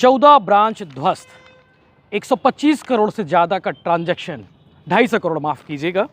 14 branch ध्वस्त, 125 करोड़ से ज़्यादा का ट्रांजैक्शन, 250 करोड़ माफ़ कीजिएगा,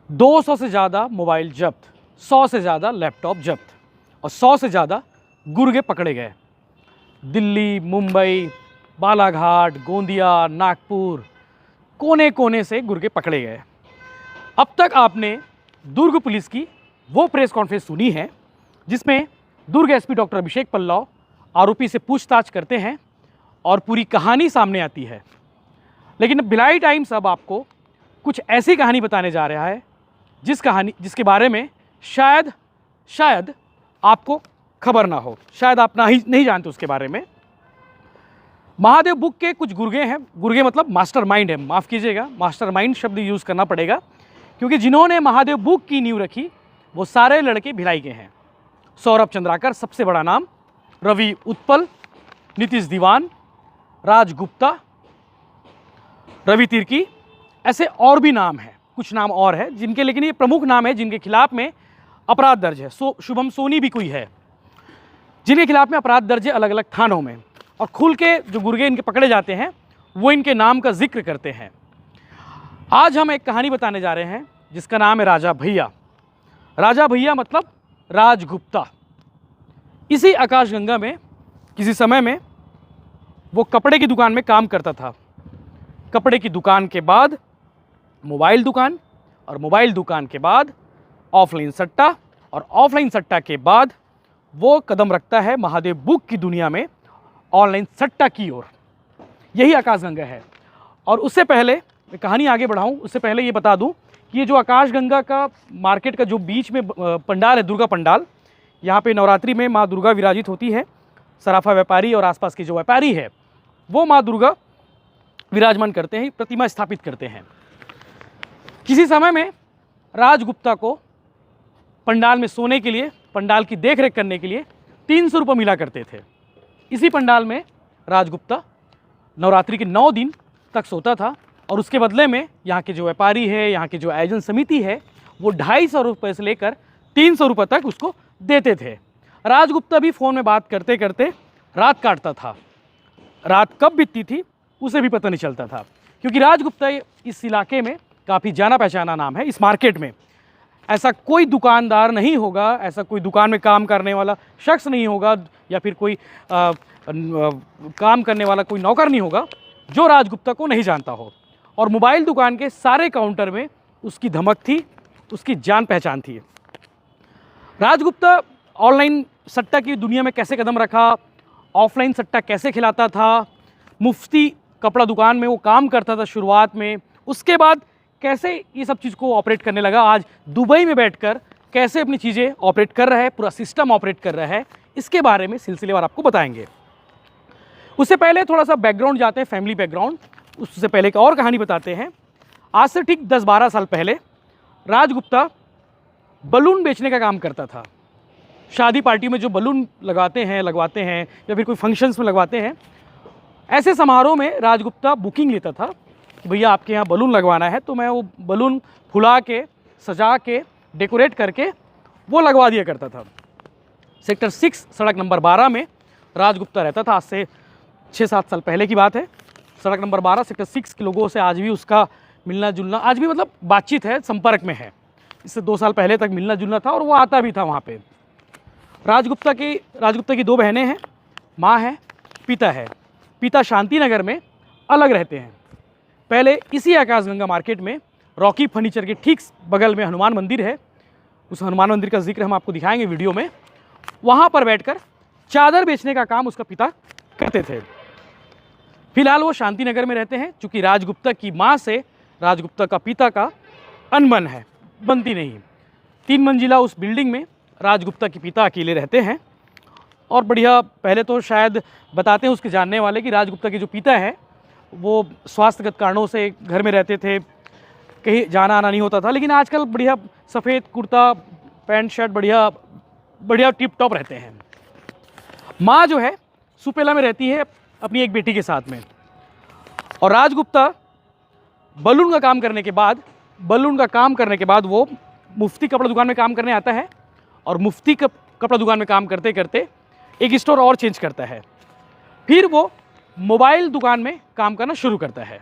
200 से ज़्यादा मोबाइल जब्त, 100 से ज़्यादा लैपटॉप जब्त और 100 से ज़्यादा गुर्गे पकड़े गए। दिल्ली, मुंबई, बालाघाट, गोंदिया, नागपुर, कोने कोने से गुर्गे पकड़े गए। अब तक आपने दुर्ग पुलिस की वो प्रेस कॉन्फ्रेंस सुनी है जिसमें दुर्ग एसपी डॉक्टर अभिषेक पल्लव आरोपी से पूछताछ करते हैं और पूरी कहानी सामने आती है। लेकिन भिलाई टाइम्स अब आपको कुछ ऐसी कहानी बताने जा रहा है जिसके बारे में शायद आपको खबर ना हो, शायद आप नहीं जानते उसके बारे में। महादेव बुक के कुछ गुर्गे हैं, गुर्गे मतलब मास्टरमाइंड है, माफ़ कीजिएगा, मास्टरमाइंड शब्द यूज़ करना पड़ेगा क्योंकि जिन्होंने महादेव बुक की नींव रखी वो सारे लड़के भिलाई के हैं। सौरभ चंद्राकर सबसे बड़ा नाम, रवि उत्पल, नीतीश दीवान, राज गुप्ता, रवि तिर्की, ऐसे और भी नाम हैं, कुछ नाम और है जिनके, लेकिन ये प्रमुख नाम है जिनके खिलाफ में अपराध दर्ज है। शुभम सोनी भी कोई है जिनके खिलाफ में अपराध दर्ज है अलग अलग थानों में, और खुल के जो गुर्गे इनके पकड़े जाते हैं वो इनके नाम का जिक्र करते हैं। आज हम एक कहानी बताने जा रहे हैं जिसका नाम है राजा भैया। राजा भैया मतलब राजगुप्ता। इसी आकाशगंगा में किसी समय में वो कपड़े की दुकान में काम करता था। कपड़े की दुकान के बाद मोबाइल दुकान, और मोबाइल दुकान के बाद ऑफलाइन सट्टा, और ऑफलाइन सट्टा के बाद वो कदम रखता है महादेव बुक की दुनिया में ऑनलाइन सट्टा की ओर। यही आकाशगंगा है। और उससे पहले मैं कहानी आगे बढ़ाऊं, उससे पहले ये बता दूं कि ये जो आकाशगंगा का मार्केट का जो बीच में पंडाल है, दुर्गा पंडाल, यहाँ पे नवरात्रि में माँ दुर्गा विराजित होती है। सराफा व्यापारी और आसपास के जो व्यापारी है वो माँ दुर्गा विराजमान करते हैं, प्रतिमा स्थापित करते हैं। किसी समय में राजगुप्ता को पंडाल में सोने के लिए, पंडाल की देखरेख करने के लिए 300 रुपये मिला करते थे। इसी पंडाल में राजगुप्ता नवरात्रि के 9 दिन तक सोता था और उसके बदले में यहाँ के जो व्यापारी है, यहाँ के जो आयोजन समिति है, वो 250 रुपये से लेकर 300 रुपये तक उसको देते थे। राजगुप्ता भी फ़ोन में बात करते करते रात काटता था। रात कब बीतती थी उसे भी पता नहीं चलता था, क्योंकि राजगुप्ता इस इलाके में काफ़ी जाना पहचाना नाम है। इस मार्केट में ऐसा कोई दुकानदार नहीं होगा, ऐसा कोई दुकान में काम करने वाला शख्स नहीं होगा, या फिर कोई काम करने वाला कोई नौकर नहीं होगा जो राजगुप्ता को नहीं जानता हो। और मोबाइल दुकान के सारे काउंटर में उसकी धमक थी, उसकी जान पहचान थी। राजगुप्ता ऑनलाइन सट्टा की दुनिया में कैसे कदम रखा, ऑफलाइन सट्टा कैसे खिलाता था, मुफ्ती कपड़ा दुकान में वो काम करता था शुरुआत में, उसके बाद कैसे ये सब चीज़ को ऑपरेट करने लगा, आज दुबई में बैठकर कैसे अपनी चीज़ें ऑपरेट कर रहा है, पूरा सिस्टम ऑपरेट कर रहा है, इसके बारे में सिलसिलेवार आपको बताएंगे। उससे पहले थोड़ा सा बैकग्राउंड जाते हैं, फैमिली बैकग्राउंड। उससे पहले एक और कहानी बताते हैं। आज से ठीक 10-12 साल पहले राजगुप्ता बलून बेचने का काम करता था। शादी पार्टी में जो बलून लगवाते हैं या फिर कोई फंक्शंस में लगवाते हैं, ऐसे समारोह में राजगुप्ता बुकिंग लेता था कि भैया आपके यहाँ बलून लगवाना है, तो मैं वो बलून फुला के, सजा के, डेकोरेट करके वो लगवा दिया करता था। सेक्टर 6 सड़क नंबर 12 में राजगुप्ता रहता था। आज से 6-7 साल पहले की बात है। सड़क नंबर 12 सेक्टर 6 के लोगों से आज भी उसका मिलना जुलना, आज भी मतलब बातचीत है, संपर्क में है। इससे 2 साल पहले तक मिलना जुलना था और वो आता भी था वहाँ पे। राजगुप्ता की 2 बहनें हैं, माँ है, पिता है। पिता शांति नगर में अलग रहते हैं। पहले इसी आकाशगंगा मार्केट में रॉकी फर्नीचर के ठीक बगल में हनुमान मंदिर है। उस हनुमान मंदिर का जिक्र हम आपको दिखाएंगे वीडियो में। वहाँ पर बैठकर चादर बेचने का काम उसका पिता करते थे। फिलहाल वो शांति नगर में रहते हैं। चूँकि राजगुप्ता की माँ से राजगुप्ता का पिता का अनबन है, बनती नहीं। 3 मंजिला उस बिल्डिंग में राजगुप्ता के पिता अकेले रहते हैं। और बढ़िया, पहले तो शायद बताते हैं उसके जानने वाले कि राजगुप्ता के जो पिता हैं वो स्वास्थ्यगत कारणों से घर में रहते थे, कहीं जाना आना नहीं होता था। लेकिन आजकल बढ़िया सफ़ेद कुर्ता पैंट शर्ट बढ़िया टिप टॉप रहते हैं। माँ जो है सुपेला में रहती है अपनी एक बेटी के साथ में। और राजगुप्ता बलून का काम करने के बाद वो मुफ्ती कपड़ा दुकान में काम करने आता है। और मुफ्ती कपड़ा दुकान में काम करते करते एक स्टोर और चेंज करता है। फिर वो मोबाइल दुकान में काम करना शुरू करता है।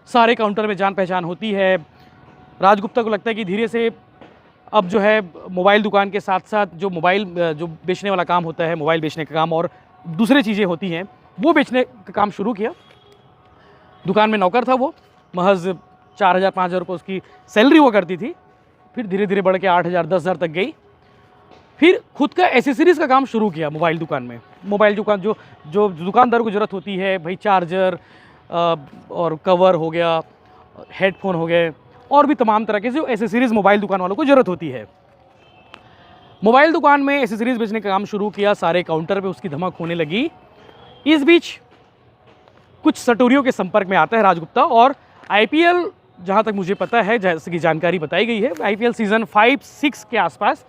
सारे काउंटर में जान पहचान होती है। राजगुप्ता को लगता है कि धीरे से अब जो है मोबाइल दुकान के साथ साथ जो मोबाइल जो बेचने वाला काम होता है, मोबाइल बेचने का काम और दूसरे चीज़ें होती हैं, वो बेचने का काम शुरू किया। दुकान में नौकर था वो, महज 4,000-5,000 रुपये उसकी सैलरी हुआ करती थी। फिर धीरे धीरे बढ़ के 8,000 10,000 तक गई। फिर खुद का एसेसरीज़ का काम शुरू किया मोबाइल दुकान में। मोबाइल दुकान जो जो दुकानदार को ज़रूरत होती है भाई, चार्जर और कवर हो गया, हेडफोन हो गए और भी तमाम तरह के जो एसेसरीज़ मोबाइल दुकान वालों को ज़रूरत होती है। मोबाइल दुकान में एसेसरीज़ बेचने का काम शुरू किया। सारे काउंटर पे उसकी धमक होने लगी। इस बीच कुछ सटोरियों के संपर्क में आता है राजगुप्ता और आईपीएल, जहाँ तक मुझे पता है, जैसे कि जानकारी बताई गई है, आईपीएल सीज़न 5-6 के आसपास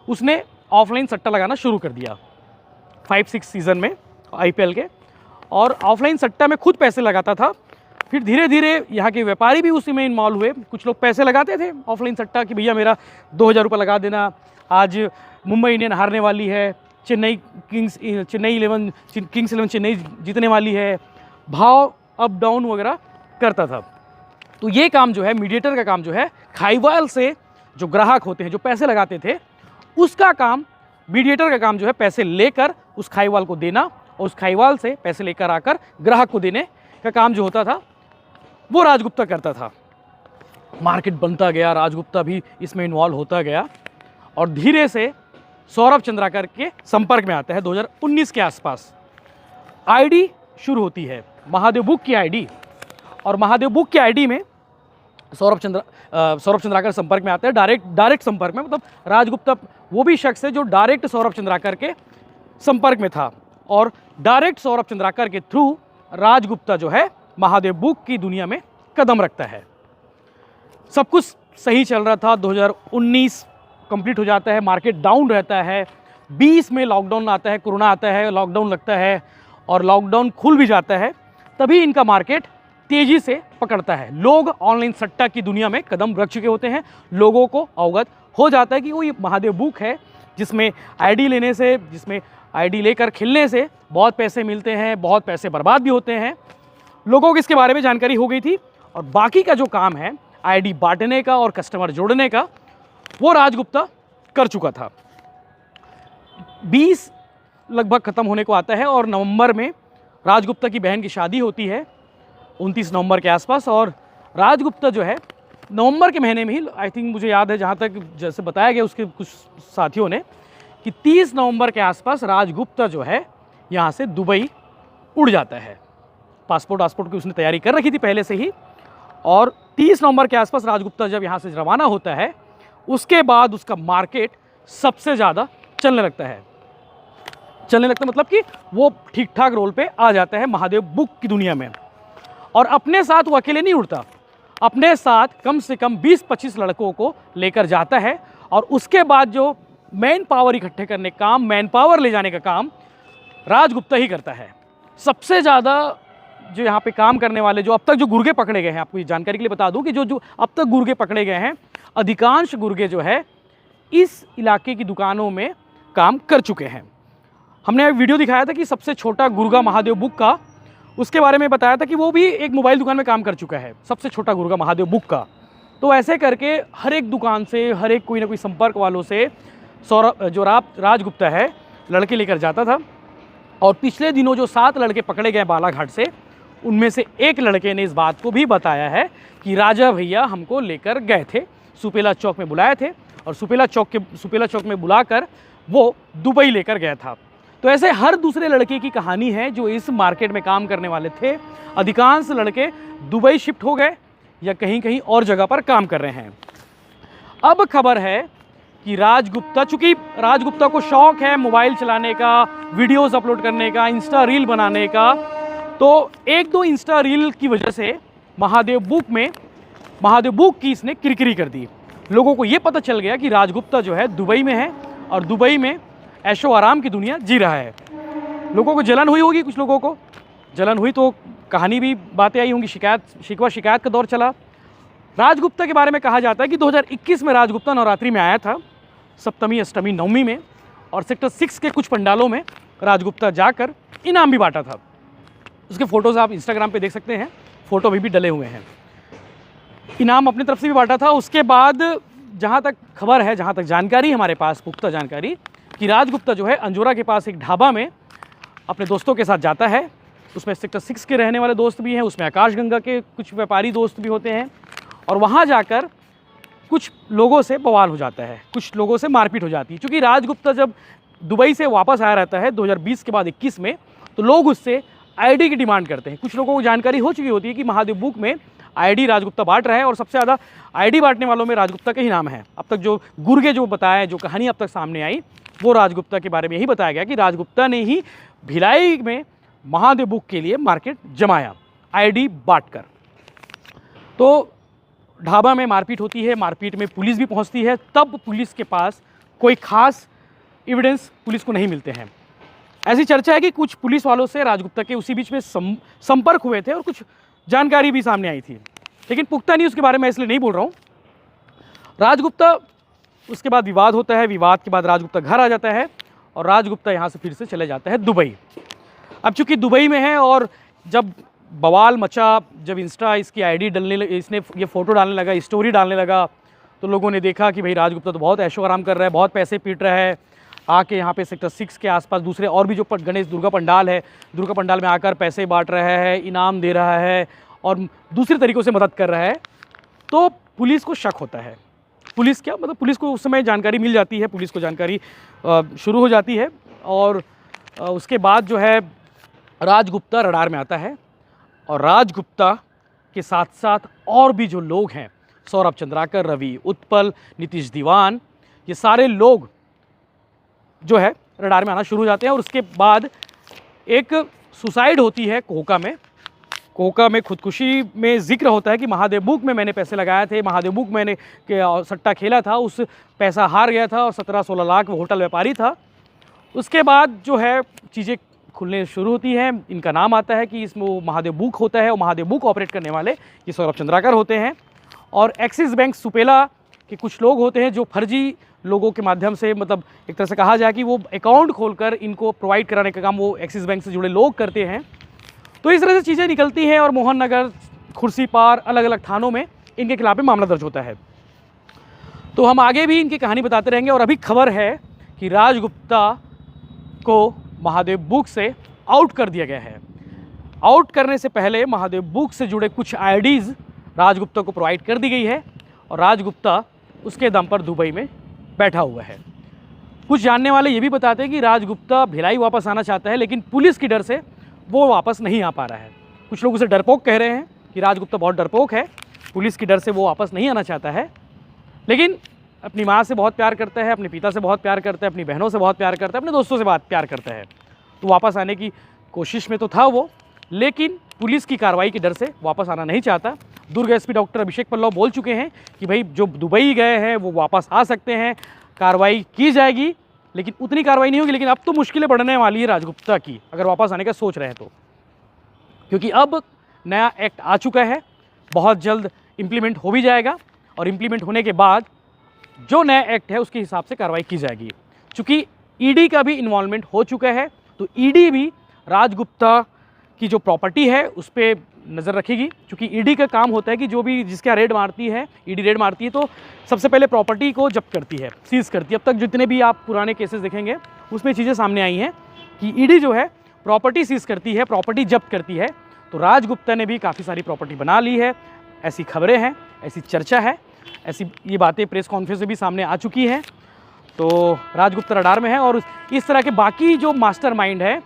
उसने ऑफलाइन सट्टा लगाना शुरू कर दिया। 5-6 सीज़न में आईपीएल के, और ऑफलाइन सट्टा में खुद पैसे लगाता था। फिर धीरे धीरे यहाँ के व्यापारी भी उसी में इन्वॉल्व हुए। कुछ लोग पैसे लगाते थे ऑफलाइन सट्टा कि भैया मेरा 2,000 रुपये लगा देना, आज मुंबई इंडियन हारने वाली है, किंग्स 11 चेन्नई जीतने वाली है, भाव अप डाउन वगैरह करता था। तो ये काम जो है, मीडिएटर का काम जो है, खाईवाल से जो ग्राहक होते हैं जो पैसे लगाते थे, उसका काम, मीडिएटर का काम जो है पैसे लेकर उस खाईवाल को देना और उस खाईवाल से पैसे लेकर आकर ग्राहक को देने का काम जो होता था वो राजगुप्ता करता था। मार्केट बनता गया, राजगुप्ता भी इसमें इन्वॉल्व होता गया और धीरे से सौरभ चंद्राकर के संपर्क में आता है। 2019 के आसपास आईडी शुरू होती है, महादेव बुक की आईडी, और महादेव बुक की आईडी में सौरभ चंद्राकर संपर्क में आते हैं। डायरेक्ट संपर्क में, मतलब राजगुप्ता वो भी शख्स है जो डायरेक्ट सौरभ चंद्राकर के संपर्क में था और डायरेक्ट सौरभ चंद्राकर के थ्रू राजगुप्ता जो है महादेव बुक की दुनिया में कदम रखता है। सब कुछ सही चल रहा था। 2019 कंप्लीट हो जाता है, मार्केट डाउन रहता है। 20 में लॉकडाउन आता है, कोरोना आता है, लॉकडाउन लगता है और लॉकडाउन खुल भी जाता है। तभी इनका मार्केट तेज़ी से पकड़ता है। लोग ऑनलाइन सट्टा की दुनिया में कदम रख चुके होते हैं। लोगों को अवगत हो जाता है कि वो ये महादेव बुक है जिसमें आईडी लेकर खेलने से बहुत पैसे मिलते हैं, बहुत पैसे बर्बाद भी होते हैं। लोगों को इसके बारे में जानकारी हो गई थी और बाकी का जो काम है आईडी बांटने का और कस्टमर जोड़ने का, वो राजगुप्ता कर चुका था। 20 लगभग ख़त्म होने को आता है और नवंबर में राजगुप्ता की बहन की शादी होती है, 29 नवंबर के आसपास। और राजगुप्ता जो है नवंबर के महीने में ही, आई थिंक मुझे याद है जहाँ तक जैसे बताया गया उसके कुछ साथियों ने, कि 30 नवंबर के आसपास राजगुप्ता जो है यहाँ से दुबई उड़ जाता है। पासपोर्ट की उसने तैयारी कर रखी थी पहले से ही, और 30 नवंबर के आसपास राजगुप्ता जब यहाँ से रवाना होता है, उसके बाद उसका मार्केट सबसे ज़्यादा चलने लगता मतलब कि वो ठीक ठाक रोल पे आ जाता है महादेव बुक की दुनिया में। और अपने साथ वो अकेले नहीं उड़ता, अपने साथ कम से कम 20-25 लड़कों को लेकर जाता है और उसके बाद जो मैन पावर इकट्ठे करने का काम, मैन पावर ले जाने का काम राजगुप्ता ही करता है। सबसे ज़्यादा जो यहाँ पे काम करने वाले, जो अब तक जो गुर्गे पकड़े गए हैं, आपको ये जानकारी के लिए बता दूं कि जो अब तक गुर्गे पकड़े गए हैं, अधिकांश गुर्गे जो है इस इलाके की दुकानों में काम कर चुके हैं। हमने वीडियो दिखाया था कि सबसे छोटा गुर्गा महादेव बुक का, उसके बारे में बताया था कि वो भी एक मोबाइल दुकान में काम कर चुका है, सबसे छोटा गुर्गा महादेव बुक का। तो ऐसे करके हर एक दुकान से, हर एक कोई ना कोई संपर्क वालों से राजगुप्ता है लड़के लेकर जाता था। और पिछले दिनों जो 7 लड़के पकड़े गए बालाघाट से, उनमें से एक लड़के ने इस बात को भी बताया है कि राजा भैया हमको लेकर गए थे, सुपेला चौक में बुलाए थे और सुपेला चौक में बुलाकर वो दुबई लेकर गया था। तो ऐसे हर दूसरे लड़के की कहानी है जो इस मार्केट में काम करने वाले थे। अधिकांश लड़के दुबई शिफ्ट हो गए या कहीं कहीं और जगह पर काम कर रहे हैं। अब खबर है कि चूंकि राजगुप्ता को शौक है मोबाइल चलाने का, वीडियोस अपलोड करने का, इंस्टा रील बनाने का, तो 1-2 इंस्टा रील की वजह से महादेव बुक की इसने किरकिरी कर दी। लोगों को ये पता चल गया कि राजगुप्ता जो है दुबई में है और दुबई में ऐशो आराम की दुनिया जी रहा है। लोगों को जलन हुई होगी, कुछ लोगों को जलन हुई तो कहानी भी बातें आई होंगी, शिकायत का दौर चला। राजगुप्ता के बारे में कहा जाता है कि 2021 में राजगुप्ता नवरात्रि में आया था, सप्तमी, अष्टमी, नवमी में, और सेक्टर 6 के कुछ पंडालों में राजगुप्ता जाकर इनाम भी बांटा था। उसके फ़ोटोज़ आप इंस्टाग्राम पे देख सकते हैं, फ़ोटो अभी भी डले हुए हैं। इनाम अपनी तरफ से भी बांटा था। उसके बाद जहाँ तक खबर है, जहाँ तक जानकारी हमारे पास, पुख्ता जानकारी, कि राजगुप्ता जो है अंजोरा के पास एक ढाबा में अपने दोस्तों के साथ जाता है। उसमें सेक्टर 6 के रहने वाले दोस्त भी हैं, उसमें आकाशगंगा के कुछ व्यापारी दोस्त भी होते हैं, और वहाँ जाकर कुछ लोगों से बवाल हो जाता है, कुछ लोगों से मारपीट हो जाती है। क्योंकि राजगुप्ता जब दुबई से वापस आया रहता है 2020 के बाद 21 में, तो लोग उससे आईडी की डिमांड करते हैं। कुछ लोगों को जानकारी हो चुकी होती है कि महादेव बुक में आईडी राजगुप्ता बांट रहा है, और सबसे ज़्यादा आईडी बांटने वालों में राजगुप्ता का ही नाम है। अब तक जो गुर्गे जो बताया, जो कहानी अब तक सामने आई, वो राजगुप्ता के बारे में यही बताया गया कि राजगुप्ता ने ही भिलाई में महादेव बुक के लिए मार्केट जमाया आईडी बांटकर। तो ढाबा में मारपीट होती है, मारपीट में पुलिस भी पहुंचती है। तब पुलिस के पास कोई खास एविडेंस पुलिस को नहीं मिलते हैं। ऐसी चर्चा है कि कुछ पुलिस वालों से राजगुप्ता के उसी बीच में संपर्क हुए थे और कुछ जानकारी भी सामने आई थी, लेकिन पुख्ता न्यूज़ के बारे में इसलिए नहीं बोल रहा हूँ। राजगुप्ता, उसके बाद विवाद होता है, विवाद के बाद राजगुप्ता घर आ जाता है और राजगुप्ता यहाँ से फिर से चले जाता है दुबई। अब चूंकि दुबई में है और जब बवाल मचा, जब इंस्टा इसकी आईडी डालने, इसने ये फ़ोटो डालने लगा, स्टोरी डालने लगा, तो लोगों ने देखा कि भाई राजगुप्ता तो बहुत ऐशो आराम कर रहा है, बहुत पैसे पीट रहा है, आके यहाँ पे सेक्टर 6 के आसपास दूसरे और भी जो गणेश दुर्गा पंडाल है, दुर्गा पंडाल में आकर पैसे बांट रहा है, इनाम दे रहा है और दूसरे तरीक़ों से मदद कर रहा है। तो पुलिस को शक होता है। पुलिस क्या, मतलब पुलिस को उस समय जानकारी मिल जाती है, पुलिस को जानकारी शुरू हो जाती है, और उसके बाद जो है राजगुप्ता रडार में आता है। और राजगुप्ता के साथ साथ और भी जो लोग हैं, सौरभ चंद्राकर, रवि उत्पल, नीतीश दीवान, ये सारे लोग जो है रडार में आना शुरू हो जाते हैं। और उसके बाद एक सुसाइड होती है कोहका में। कोहका में खुदकुशी में जिक्र होता है कि महादेव बुक में मैंने पैसे लगाए थे, महादेव बुक मैंने सट्टा खेला था, उस पैसा हार गया था और 17-16 लाख वो होटल व्यापारी था। उसके बाद जो है चीज़ें खुलने शुरू होती हैं। इनका नाम आता है कि इसमें वो महादेव बुक होता है, और महादेव बुक ऑपरेट करने वाले ये सौरभ चंद्राकर होते हैं। और एक्सिस बैंक सुपेला के कुछ लोग होते हैं जो फर्जी लोगों के माध्यम से, मतलब एक तरह से कहा जाए कि वो अकाउंट खोलकर इनको प्रोवाइड कराने का काम वो एक्सिस बैंक से जुड़े लोग करते हैं। तो इस तरह से चीज़ें निकलती हैं और मोहन नगर, खुर्सीपार, अलग अलग थानों में इनके खिलाफ मामला दर्ज होता है। तो हम आगे भी इनकी कहानी बताते रहेंगे। और अभी खबर है कि राजगुप्ता को महादेव बुक से आउट कर दिया गया है। आउट करने से पहले महादेव बुक से जुड़े कुछ आईडीज़ राजगुप्ता को प्रोवाइड कर दी गई है, और राजगुप्ता उसके दम पर दुबई में बैठा हुआ है। कुछ जानने वाले ये भी बताते हैं कि राजगुप्ता भिलाई वापस आना चाहता है, लेकिन पुलिस की डर से वो वापस नहीं आ पा रहा है। कुछ लोग उसे डरपोक कह रहे हैं कि राजगुप्ता बहुत डरपोक है, पुलिस की डर से वो वापस नहीं आना चाहता है। लेकिन अपनी माँ से बहुत प्यार करता है, अपने पिता से बहुत प्यार करता है, अपनी बहनों से बहुत प्यार करता है, अपने दोस्तों से बहुत प्यार करता है। तो वापस आने की कोशिश में तो था वो, लेकिन पुलिस की कार्रवाई के डर से वापस आना नहीं चाहता। दुर्ग एसपी डॉक्टर अभिषेक पल्लव बोल चुके हैं कि भाई जो दुबई गए हैं वो वापस आ सकते हैं, कार्रवाई की जाएगी, लेकिन उतनी कार्रवाई नहीं होगी। लेकिन अब तो मुश्किलें बढ़ने वाली है राजगुप्ता की, अगर वापस आने का सोच रहे हैं तो, क्योंकि अब नया एक्ट आ चुका है, बहुत जल्द इम्प्लीमेंट हो भी जाएगा, और इम्प्लीमेंट होने के बाद जो नया एक्ट है उसके हिसाब से कार्रवाई की जाएगी। चूँकि ईडी का भी इन्वॉल्वमेंट हो चुका है, तो ईडी भी राजगुप्ता की जो प्रॉपर्टी है उस पर नज़र रखेगी। क्योंकि ईडी का काम होता है कि जो भी जिसके यहाँ रेड मारती है, ईडी रेड मारती है, तो सबसे पहले प्रॉपर्टी को जब्त करती है, सीज़ करती है। अब तक जितने भी आप पुराने केसेस देखेंगे उसमें चीज़ें सामने आई हैं कि ईडी जो है प्रॉपर्टी सीज़ करती है, प्रॉपर्टी जब्त करती है। तो राजगुप्ता ने भी काफ़ी सारी प्रॉपर्टी बना ली है, ऐसी खबरें हैं, ऐसी चर्चा है, ऐसी ये बातें प्रेस कॉन्फ्रेंस में भी सामने आ चुकी हैं। तो राजगुप्ता रडार में है, और इस तरह के बाकी जो मास्टरमाइंड है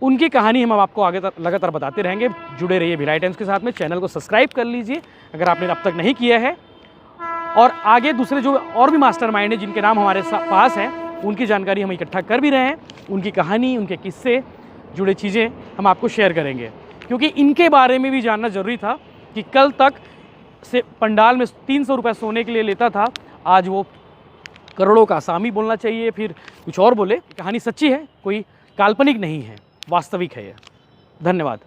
उनकी कहानी हम आपको आगे लगातार बताते रहेंगे। जुड़े रहिए भिलाई टाइम्स के साथ में, चैनल को सब्सक्राइब कर लीजिए अगर आपने अब तक नहीं किया है। और आगे दूसरे जो और भी मास्टरमाइंड है जिनके नाम हमारे पास हैं, उनकी जानकारी हम इकट्ठा कर भी रहे हैं, उनकी कहानी, उनके किस्से, जुड़े चीज़ें हम आपको शेयर करेंगे। क्योंकि इनके बारे में भी जानना ज़रूरी था कि कल तक से पंडाल में 300 रुपये सोने के लिए लेता था, आज वो करोड़ों का असामी बोलना चाहिए, फिर कुछ और बोले। कहानी सच्ची है, कोई काल्पनिक नहीं है, वास्तविक है ये। धन्यवाद।